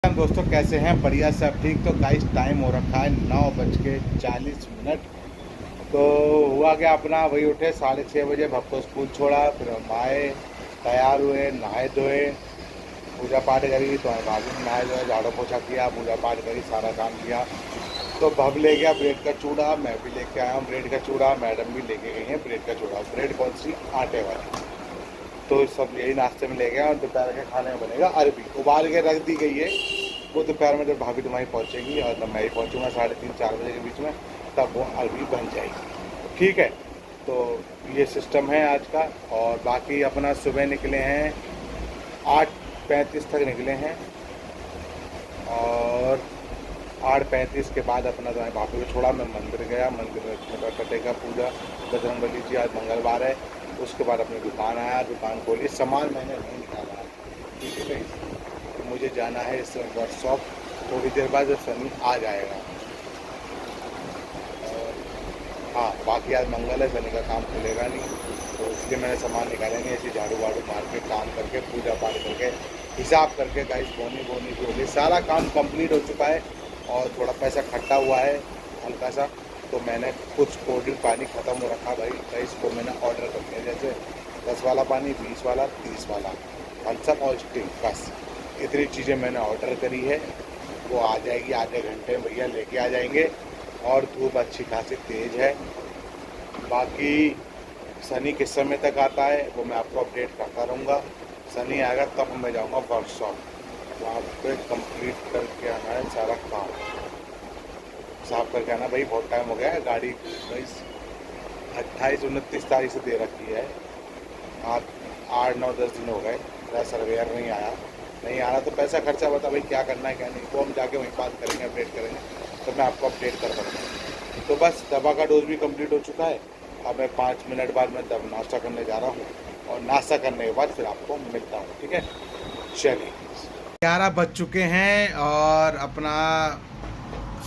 Welcome दोस्तों, कैसे हैं? बढ़िया सब ठीक। तो गाइस टाइम हो रखा है 9:40। तो हुआ क्या, अपना वही उठे 6:30 बजे, भक् को स्कूल छोड़ा, फिर हम आए, तैयार हुए, नहाए धोए, पूजा पाठ करी। तो भाभी ने नहाए धोए, झाड़ू पोछा किया, पूजा पाठ करी, सारा काम किया। तो भव ले गया ब्रेड का चूड़ा, मैं भी लेके आया हूँ ब्रेड का चूड़ा, मैडम भी लेके गई हैं ब्रेड का चूड़ा। ब्रेड कौन सी? आटे वाली। तो सब यही नाश्ते में ले गया। और दोपहर के खाने में बनेगा अरबी, उबाल के रख दी गई है। वो दोपहर में जब भाभी तुम्हारी पहुँचेगी और जब मैं ही पहुँचूँगा 3:30-4 बजे के बीच में, तब वो अरबी बन जाएगी। ठीक है, तो ये सिस्टम है आज का। और बाकी अपना सुबह निकले हैं 8:35 तक निकले हैं, और 8:35 के बाद अपना जो है भाभी को छोड़ा, मैं मंदिर गया, मंदिर में छोटा कटेगा पूजा, बजरंगबली जी, आज मंगलवार है। उसके बाद अपनी दुकान आया, दुकान खोली, सामान मैंने नहीं निकाला है, ठीक है। तो मुझे जाना है इस वर्कशॉप, थोड़ी देर बाद जब सनी आ जाएगा। और हाँ, बाकी आज मंगल है, सनी का काम खुलेगा नहीं, तो इसलिए मैंने सामान निकाला नहीं। ऐसे झाड़ू वाड़ू मार के, काम करके, पूजा पाठ करके, हिसाब करके, गाइस बोनी जो होगी, सारा काम कंप्लीट हो चुका है। और थोड़ा पैसा खट्टा हुआ है हल्का सा, तो मैंने कुछ कोल्ड ड्रिंक पानी ख़त्म हो रखा भाई, तो इसको मैंने ऑर्डर कर दिया, जैसे 10 वाला पानी, 20 वाला, 30 वाला, थम्स अप और स्टिंग, बस इतनी चीज़ें मैंने ऑर्डर करी है। वो आ जाएगी आधे घंटे में, भैया लेके आ जाएंगे। और धूप अच्छी खासी तेज़ है। बाकी सनी किस समय तक आता है वो मैं आपको अपडेट करता रहूँगा। सनी आएगा तब मैं जाऊँगा वर्कशॉप, वहाँ पे कंप्लीट करके आना है सारा काम, साफ करके आना। भाई बहुत टाइम हो गया है, गाड़ी भाई 28-29 तारीख से दे रखी है। आप 8-9-10 दिन हो गए, मेरा सर्वेयर नहीं आया। नहीं आ रहा तो पैसा खर्चा बता भाई, क्या करना है क्या नहीं, वो हम जाके वहीं बात करेंगे, अपडेट करेंगे, तो मैं आपको अपडेट कर दूँगा। तो बस दवा का डोज भी कंप्लीट हो चुका है। अब मैं 5 मिनट बाद मैं तब नाश्ता करने जा रहा हूँ, और नाश्ता करने के बाद फिर आपको मिलता हूँ, ठीक है। चलिए, 11 बज चुके हैं और अपना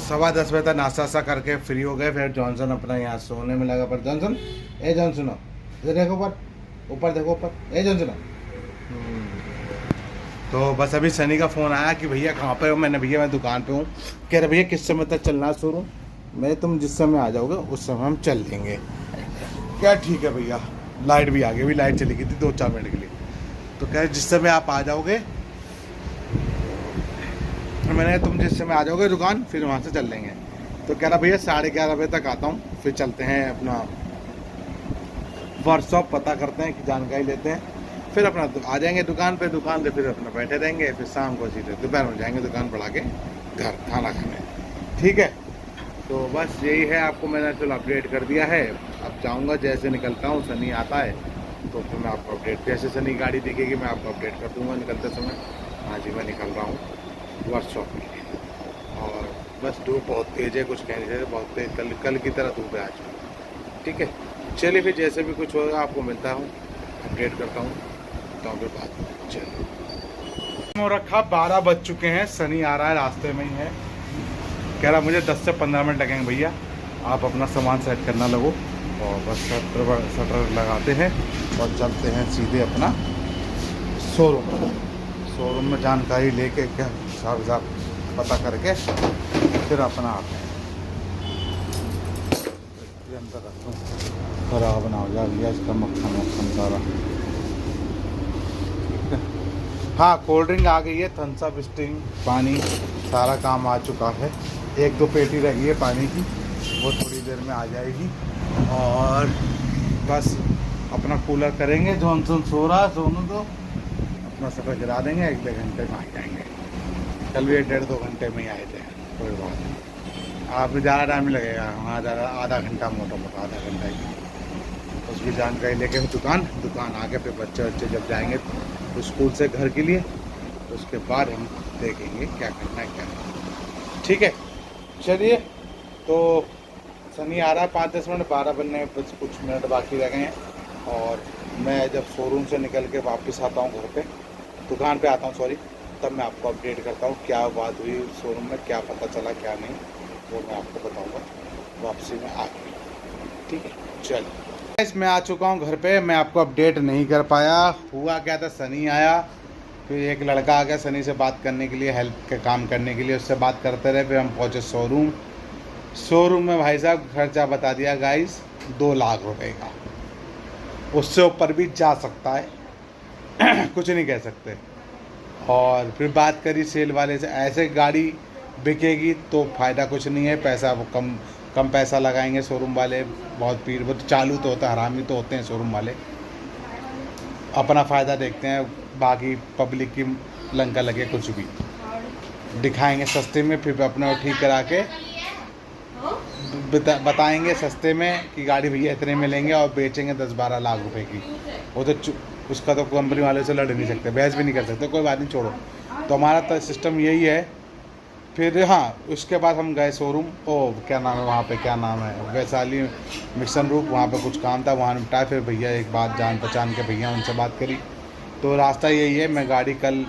10:15 बजे तक नाश्ता सा करके फ्री हो गए। फिर जॉनसन अपना यहाँ सोने में लगा। पर जॉनसन, ए जॉनसनो, इधर देखो, ऊपर ऊपर देखो, ऊपर, ए जॉनसनो। तो बस अभी सनी का फ़ोन आया कि भैया कहाँ पे हो। मैंने भैया मैं दुकान पे हूँ। कह रहे भैया किस समय तक चलना शुरू? मैं तुम जिस समय आ जाओगे उस समय हम चल देंगे। क्या ठीक है भैया। लाइट भी आ गई, अभी लाइट चली गई थी 2-4 मिनट के लिए। तो कह रहे जिस समय आप आ जाओगे, मैंने तुम जिस समय आ जाओगे दुकान, फिर वहाँ से चल लेंगे। तो कह रहा भैया 11:30 बजे तक आता हूँ, फिर चलते हैं अपना वर्कशॉप, पता करते हैं कि जानकारी लेते हैं, फिर अपना आ जाएंगे दुकान पे। दुकान पे फिर अपना बैठे रहेंगे, फिर शाम को सीधे दोपहर में जाएंगे दुकान बढ़ा के घर खाना खाने, ठीक है। तो बस यही है, आपको मैंने चलो अपडेट कर दिया है। अब जाऊँगा, जैसे निकलता हूँ सनी आता है तो फिर मैं आपको अपडेट, जैसे सनी गाड़ी दिखेगी मैं आपको अपडेट कर दूँगा निकलते समय। हाँ जी, मैं निकल रहा हूँ वर्कशॉप के लिए। और बस धूप बहुत तेज़ है, कुछ कहने से बहुत तेज़, कल की तरह धूप है आज, ठीक है। चलिए फिर जैसे भी कुछ होगा आपको मिलता हूँ, अपडेट करता हूँ, बताऊँ फिर बात। चलिए, रखा 12 बज चुके हैं, सनी आ रहा है, रास्ते में ही है। कह रहा मुझे 10 से 15 मिनट लगेंगे भैया, आप अपना सामान सेट करना लगो। और बस शटर लगाते हैं और चलते हैं सीधे अपना शोरूम में जानकारी लेके, क्या हिसाब पता करके फिर अपना आते हैं। अंदर रखूँ, खराब ना हो जाए भैया, इसका मक्खन सारा, ठीक है। हाँ, कोल्ड ड्रिंक आ गई है, थम्स अप, स्टिंग, पानी, सारा काम आ चुका है। 1-2 पेटी रह गई है पानी की, वो थोड़ी देर में आ जाएगी। और बस अपना कूलर करेंगे, जॉनसन सो रहा, सोने दो, अपना सफ़र गिरा देंगे, 1-2 घंटे में आ जाएंगे। कल भी 1-1.5-2 घंटे में ही आए थे, कोई बात नहीं। आप भी ज़्यादा टाइम लगेगा, वहाँ ज़्यादा आधा घंटा, मोटा आधा घंटा ही। उसकी जानकारी लेके दुकान आके फिर बच्चे जब जाएंगे स्कूल से घर के लिए, उसके बाद हम देखेंगे क्या करना है क्या नहीं, ठीक है। चलिए, तो सनी आ रहा है 5-10 मिनट, 12 बनने में बस कुछ मिनट बाकी रह गए हैं। और मैं जब शोरूम से निकल के वापस आता हूँ घर पे, दुकान पे आता हूँ सॉरी, तब मैं आपको अपडेट करता हूँ क्या बात हुई शोरूम में, क्या पता चला क्या नहीं, वो मैं आपको बताऊँगा वापसी में आके, ठीक है। चलिए, मैं आ चुका हूँ घर पे। मैं आपको अपडेट नहीं कर पाया, हुआ क्या था, सनी आया, फिर एक लड़का आ गया सनी से बात करने के लिए, हेल्प के काम करने के लिए, उससे बात करते रहे। फिर हम पहुँचे शोरूम में भाई साहब खर्चा बता दिया गाइस 2 लाख रुपए का, उससे ऊपर भी जा सकता है कुछ नहीं कह सकते। और फिर बात करी सेल वाले से, ऐसे गाड़ी बिकेगी तो फ़ायदा कुछ नहीं है, पैसा वो कम पैसा लगाएंगे शोरूम वाले, बहुत पीड़, वो तो चालू तो होता है, हरामी तो होते हैं शोरूम वाले, अपना फ़ायदा देखते हैं, बाकी पब्लिक की लंका लगे कुछ भी दिखाएंगे सस्ते में, फिर अपना ठीक करा के बताएंगे सस्ते में कि गाड़ी भैया इतने में लेंगे और बेचेंगे 10-12 लाख रुपए की। वो तो उसका तो कंपनी वाले से लड़ नहीं सकते, बहस भी नहीं कर सकते, कोई बात नहीं, छोड़ो। तो हमारा तो सिस्टम यही है। फिर हाँ, उसके बाद हम गए शोरूम, क्या नाम है वहाँ पे, क्या नाम है, वैशाली मिशन रूप, वहाँ पे कुछ काम था, वहाँ निपटाया। फिर भैया एक बात जान पहचान के भैया, उनसे बात करी। तो रास्ता यही है, मैं गाड़ी कल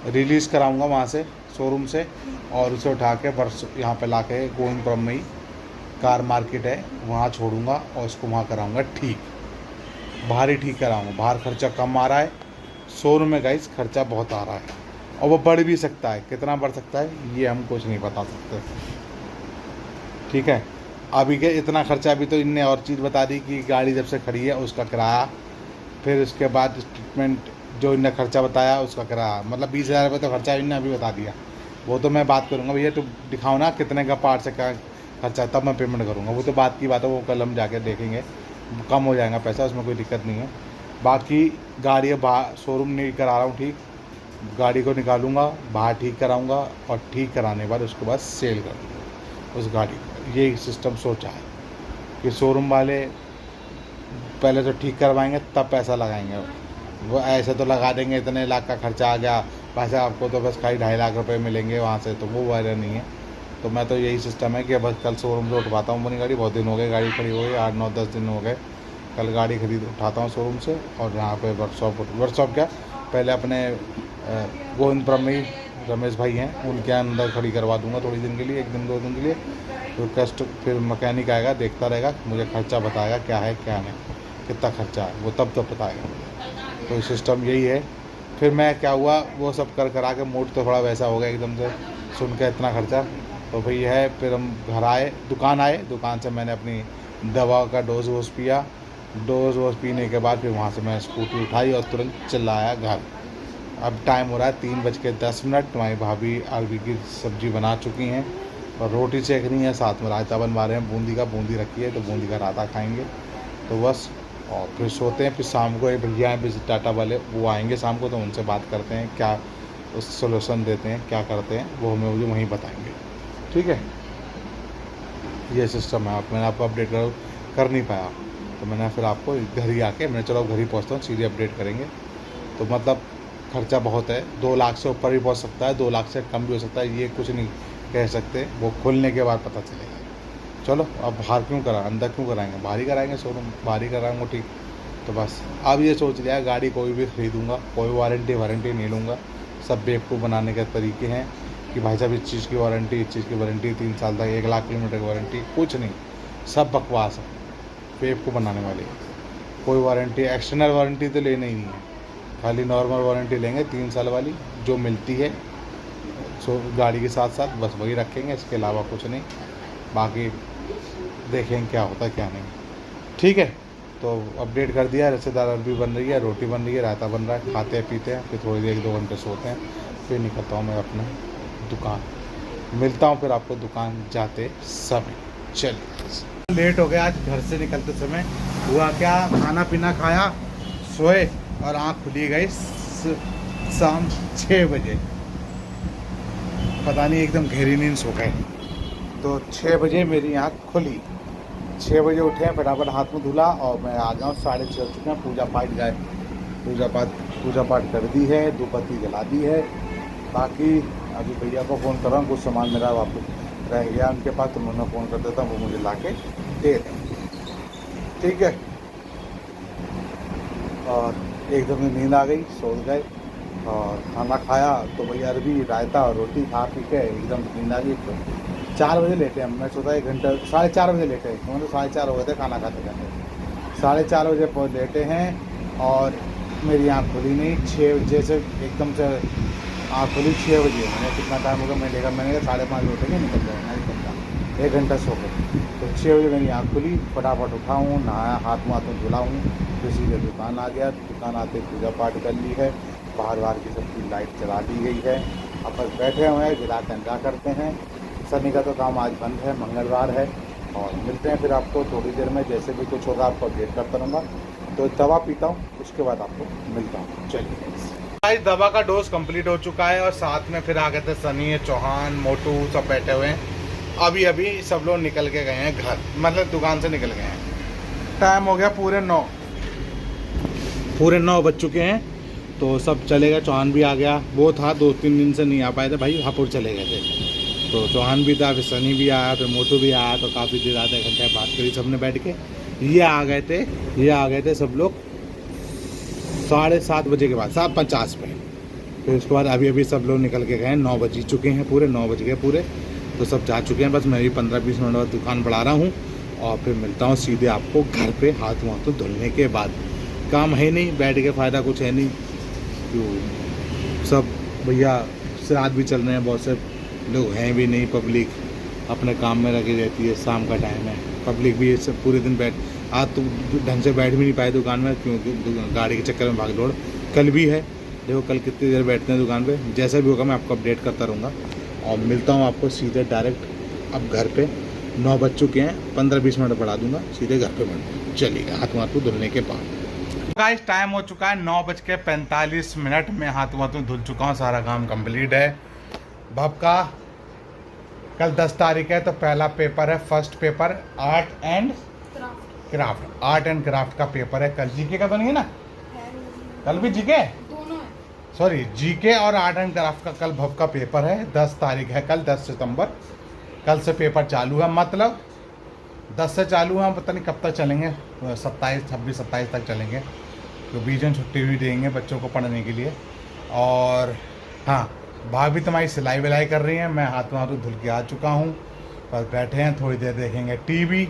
रिलीज़ कराऊंगा वहाँ से शोरूम से, और उसे उठा के वर्ष यहाँ पे ला के गोविंदपुरम में ही कार मार्केट है वहाँ छोड़ूंगा और उसको वहाँ कराऊंगा ठीक, बाहर ही ठीक कराऊंगा। बाहर खर्चा कम आ रहा है, शोरूम में गाइस खर्चा बहुत आ रहा है, और वो बढ़ भी सकता है, कितना बढ़ सकता है ये हम कुछ नहीं बता सकते। ठीक है, अभी के इतना खर्चा, अभी तो इनने और चीज़ बता दी कि गाड़ी जब से खड़ी है उसका किराया, फिर उसके बाद ट्रीटमेंट जो इनने खर्चा बताया उसका किराया, मतलब 20,000 रुपये तो खर्चा इनने अभी बता दिया। वो तो मैं बात करूँगा, भैया तो दिखाओ ना कितने का पार्ट से क्या खर्चा, तब मैं पेमेंट करूँगा। वो तो बात की बात है, वो कल हम जाके देखेंगे, कम हो जाएगा पैसा, उसमें कोई दिक्कत नहीं है। बाकी गाड़ी बाहर शोरूम नहीं करा रहा हूँ ठीक, गाड़ी को निकालूंगा बाहर ठीक कराऊंगा, और ठीक कराने के बाद उसके बाद सेल कर दूँगा उस गाड़ी को। ये सिस्टम सोचा है कि शोरूम वाले पहले तो ठीक करवाएंगे तब पैसा लगाएंगे, वो ऐसे तो लगा देंगे इतने लाख का खर्चा आ गया, पैसा आपको तो बस खाली 2.5 लाख रुपए मिलेंगे वहाँ से, तो वो वाला नहीं है। तो मैं तो यही सिस्टम है कि बस कल शोरूम से उठवाता हूँ अपनी गाड़ी, बहुत दिन हो गए गाड़ी खड़ी हो गई, 8-9-10 दिन हो गए। कल गाड़ी खरीद उठाता हूँ शोरूम से, और यहाँ पे वर्कशॉप क्या, पहले अपने गोविंदपुरम में ही रमेश भाई हैं, उनके अंदर खड़ी करवा दूँगा थोड़ी दिन के लिए, 1 दिन 2 दिन के लिए। फिर मैकेनिक आएगा, देखता रहेगा, मुझे खर्चा बताएगा क्या है क्या नहीं, कितना खर्चा है वो तब बताएगा मुझे। तो सिस्टम यही है। फिर मैं क्या हुआ, वो सब कर करा के मूड तो थोड़ा वैसा हो गया एकदम से सुन के इतना खर्चा। तो भाई है, फिर हम घर आए, दुकान से मैंने अपनी दवा का डोज वोज पिया, डोज वोज पीने के बाद फिर वहाँ से मैं स्कूटी उठाई और तुरंत चलाया घर। अब टाइम हो रहा है 3:10। तुम्हारी भाभी अरबी की सब्ज़ी बना चुकी हैं और रोटी सेकनी है, साथ में रायता बनवा रहे हैं बूंदी रखी है, तो बूंदी का रायता खाएंगे। तो बस, और फिर सोते हैं। फिर शाम को एक भैया हैं टाटा वाले, वो आएंगे शाम को, तो उनसे बात करते हैं क्या उस सोल्यूशन देते हैं, क्या करते हैं वो हमें मुझे वहीं बताएंगे। ठीक है, ये सिस्टम है। मैंने आपको अपडेट कर नहीं पाया, तो मैंने फिर आपको घर ही आके मैंने चलो घर ही पहुँचता हूँ, सीधे अपडेट करेंगे। तो मतलब खर्चा बहुत है, 2 लाख से ऊपर भी पहुँच सकता है, 2 लाख से कम भी हो सकता है, ये कुछ नहीं कह सकते, वो खुलने के बाद पता चलेगा। चलो, अब बाहर क्यों करा, अंदर क्यों कराएंगे, बाहर ही कराएंगे, शोरूम बाहर ही कराएंगे ठीक। तो बस अब ये सोच लिया है गाड़ी कोई भी खरीदूंगा, कोई वारंटी नहीं लूँगा। सब बेवकूफ़ बनाने के तरीके हैं कि भाई साहब इस चीज़ की वारंटी, इस चीज़ की वारंटी 3 साल तक, 1 लाख किलोमीटर की वारंटी, कुछ नहीं, सब बकवास है, बेवकूफ़ बनाने वाली। कोई वारंटी, एक्सटर्नल वारंटी तो लेना ही नहीं है, खाली नॉर्मल वारंटी लेंगे 3 साल वाली जो मिलती है गाड़ी के साथ साथ, बस वही रखेंगे, इसके अलावा कुछ नहीं। बाकी देखेंगे क्या होता है क्या नहीं। ठीक है, तो अपडेट कर दिया। रिश्तेदार अरबी बन रही है, रोटी बन रही है, रायता बन रहा है, खाते हैं पीते हैं, फिर थोड़ी देर 1-2 घंटे सोते हैं, फिर निकलता हूँ मैं अपना दुकान। मिलता हूँ फिर आपको दुकान जाते समय। चलिए, लेट हो गया आज घर से निकलते समय। हुआ क्या, खाना पीना खाया, सोए और आँख खुली गई शाम 6 बजे। पता नहीं एकदम गहरी नींद सो गए। तो 6 बजे मेरी आँख खुली, 6 बजे उठे, फटाफट हाथ में धुला और मैं आ गया हूँ। 6:30 हो चुके हैं, पूजा पाठ गए, पूजा पाठ कर दी है, धूपबत्ती जला दी है। बाकी अभी भैया को फ़ोन कर रहा हूँ, कुछ सामान मेरा वापस रह गया उनके पास, तो मैं फ़ोन कर देता हूँ, वो मुझे ला के दे दें। ठीक है, और एकदम नींद आ गई, सो गए और खाना खाया। तो भैया अरबी रायता और रोटी खा पी के एकदम नींद आ गई। 4 बजे लेटे हम, मैं सोचा 1 घंटा, 4:30 बजे लेटे, मतलब 4:30 हो गए थे खाना खाते खाते, 4:30 बजे लेटे हैं। और मेरी आँख खुली नहीं, 6 बजे से एकदम से आँख खुली 6 बजे। मैंने कितना टाइम होगा मैंने देखा, मैंने कहा 5:30 उठेंगे निकल जाएगा, नहीं निकलता 1 घंटा सो गए। तो 6 बजे मेरी आँख खुली, फटाफट उठा हूँ, नहाया, हाथ मुँह धुला हूँ, फिर सीधे दुकान आ गया। दुकान आते पूजा पाठ कर ली है, बाहर की सबकी लाइट चला दी गई है। अब बस बैठे हुए हैं, गिला टंगा करते हैं। शनि का तो काम आज बंद है, मंगलवार है। और मिलते हैं फिर आपको थोड़ी देर में, जैसे भी कुछ होगा आपको अपडेट करता रहूँगा। तो दवा पीता हूँ, उसके बाद आपको मिलता हूँ। चलिए, दवा का डोज कंप्लीट हो चुका है और साथ में फिर आ गए थे सनी, चौहान, मोटू, सब बैठे हुए हैं। अभी सब लोग निकल के गए हैं घर, मतलब दुकान से निकल गए हैं। टाइम हो गया पूरे 9 बज चुके हैं। तो सब चले गए, चौहान भी आ गया। वो था 2-3 दिन से नहीं आ पाए थे भाई, हापुड़ चले गए थे। तो चौहान भी था, फिर सनी भी आया, फिर मोटू भी आया। तो काफ़ी देर, आधे घंटे बात करी सबने बैठ के। ये आ गए थे सब लोग 7:30 बजे के बाद, 7:50 पे। फिर उसके बाद अभी सब लोग निकल के गए। 9 बज चुके हैं, पूरे 9 बज गए पूरे। तो सब जा चुके हैं, बस मैं भी 15-20 मिनट बाद दुकान बढ़ा रहा हूँ। और फिर मिलता हूँ सीधे आपको घर पे, हाथ धुलने के बाद। काम है नहीं, बैठ के फ़ायदा कुछ है नहीं। तो सब भैया श्राद्ध भी चल रहे हैं, बहुत से लोग हैं भी नहीं। पब्लिक अपने काम में लगी रहती है, शाम का टाइम है, पब्लिक भी सब पूरे दिन आज तो ढंग से बैठ भी नहीं पाए दुकान में, क्योंकि गाड़ी के चक्कर में भाग दौड़। कल भी है, देखो कल कितनी देर बैठते हैं दुकान पे। जैसा भी होगा मैं आपको अपडेट करता रहूँगा। और मिलता हूँ आपको सीधे डायरेक्ट अब घर पे। 9 बज चुके हैं, 15-20 मिनट बढ़ा दूंगा, सीधे घर पे मिलते हैं। चलिएगा, हाथ धुलने के बाद। गाइस टाइम हो चुका है 9:45 में हाथ धुल चुका हूँ, सारा काम कंप्लीट है। भब का कल 10 तारीख है, तो पहला पेपर है, first paper art and craft का पेपर है। कल जीके का तो नहीं है ना? कल भी जीके दोनों है, सॉरी जीके और आर्ट एंड क्राफ्ट का कल भव का पेपर है। 10 तारीख है कल, 10 सितंबर। कल से पेपर चालू है, मतलब 10 से चालू है, पता नहीं कब तक चलेंगे, 26-27 तक चलेंगे। तो बीच में छुट्टी भी देंगे बच्चों को पढ़ने के लिए। और हाँ, भाभी तुम्हारी सिलाई विलाई कर रही हैं, मैं हाथ धुल के आ चुका हूँ। बस बैठे हैं, थोड़ी देर देखेंगे टीवी,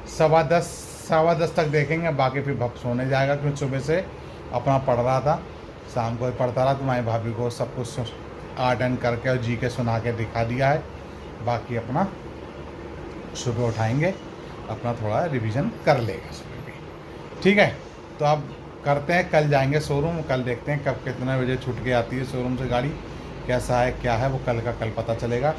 10:15 तक देखेंगे। बाकी फिर भप सोने जाएगा, क्योंकि सुबह से अपना पढ़ रहा था, शाम को ही पढ़ता रहा। तुम्हारी भाभी को सब कुछ आर्ट एंड करके और जी के सुना के दिखा दिया है। बाकी अपना सुबह उठाएंगे, अपना थोड़ा रिवीजन कर लेगा सुबह भी, ठीक है। तो अब करते हैं, कल जाएंगे शोरूम, कल देखते हैं कब कितने बजे छूट के आती है शोरूम से गाड़ी, कैसा है क्या है वो कल का कल पता चलेगा।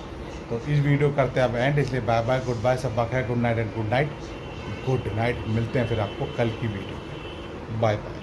तो इस वीडियो करते हैं अब एंड, इसलिए बाय बाय, गुड बाय, सब है, good night and good night. मिलते हैं फिर आपको कल की वीडियो। Bye bye.